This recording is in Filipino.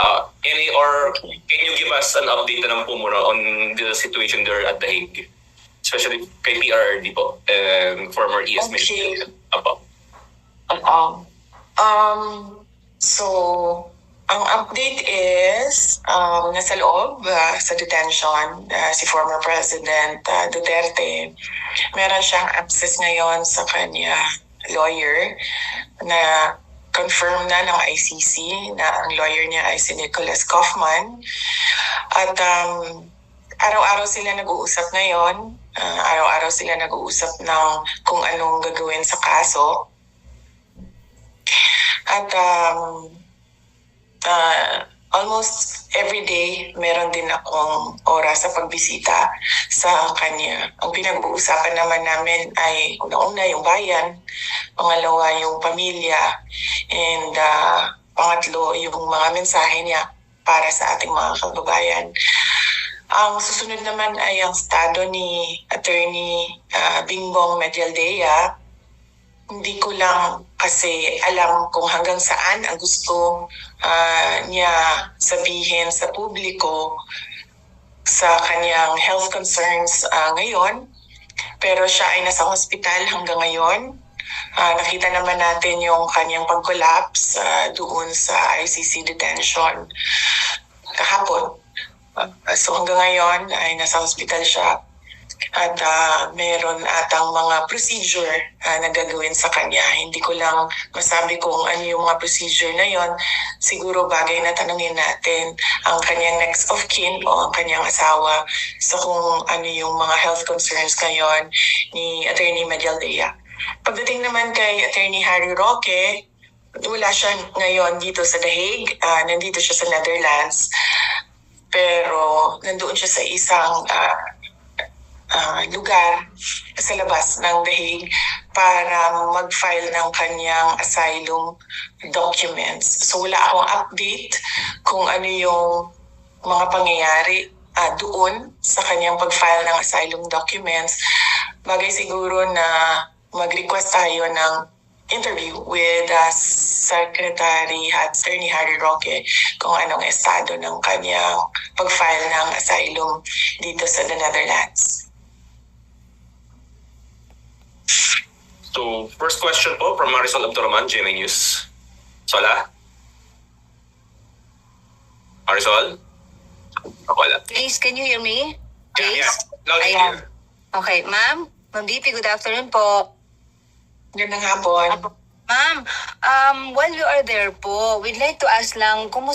Any or can you give us an update na lang po muna on the situation there at The Hague? Especially kay PRRD po and former ES Okay. Apo. So, ang update is, nasa loob sa detention si former President Duterte. Meron siyang access ngayon sa kanya lawyer na confirm na ng ICC na ang lawyer niya ay si Nicholas Kaufman. At araw-araw sila nag-uusap ngayon. Araw-araw sila nag-uusap ng kung anong gagawin sa kaso. At almost every day, meron din akong oras sa pagbisita sa kanya. Ang pinag-uusapan naman namin ay una-una yung bayan, pangalawa yung pamilya, and pangatlo yung mga mensahe niya para sa ating mga kababayan. Ang susunod naman ay ang estado ni Attorney Bingbong Medialdea. Hindi ko lang kasi alam kung hanggang saan ang gusto niya sabihin sa publiko sa kanyang health concerns ngayon. Pero siya ay nasa hospital hanggang ngayon. Nakita naman natin yung kanyang pag-collapse doon sa ICC detention kahapon. So hanggang ngayon ay nasa hospital siya. At meron atang mga procedure na gagawin sa kanya. Hindi ko lang masabi kung ano yung mga procedure na yon. Siguro bagay na tanungin natin ang kanyang next of kin o ang kanyang asawa sa kung ano yung mga health concerns ngayon ni Attorney Medialdea. Pagdating naman kay Attorney Harry Roque, wala siya ngayon dito sa The Hague. Nandito siya sa Netherlands. Pero nandoon siya sa isang lugar sa labas ng The Hague para mag-file ng kanyang asylum documents. So wala akong update kung ano yung mga pangyayari doon sa kanyang pag-file ng asylum documents. Bagay siguro na mag-request tayo ng interview with Secretary Attorney Harry Roque kung anong estado ng kanyang pag-file ng asylum dito sa the Netherlands. So, first question po from Marisol Abdurrahman, GMA News. Sola? Marisol? Wala. Please, can you hear me? Yeah, Please? yeah. Loud and Ayan. clear. Okay, ma'am. Ma'am BP, good afternoon po. Gandang hapon. Ma'am, while you are there po, we'd like to ask lang, kumusta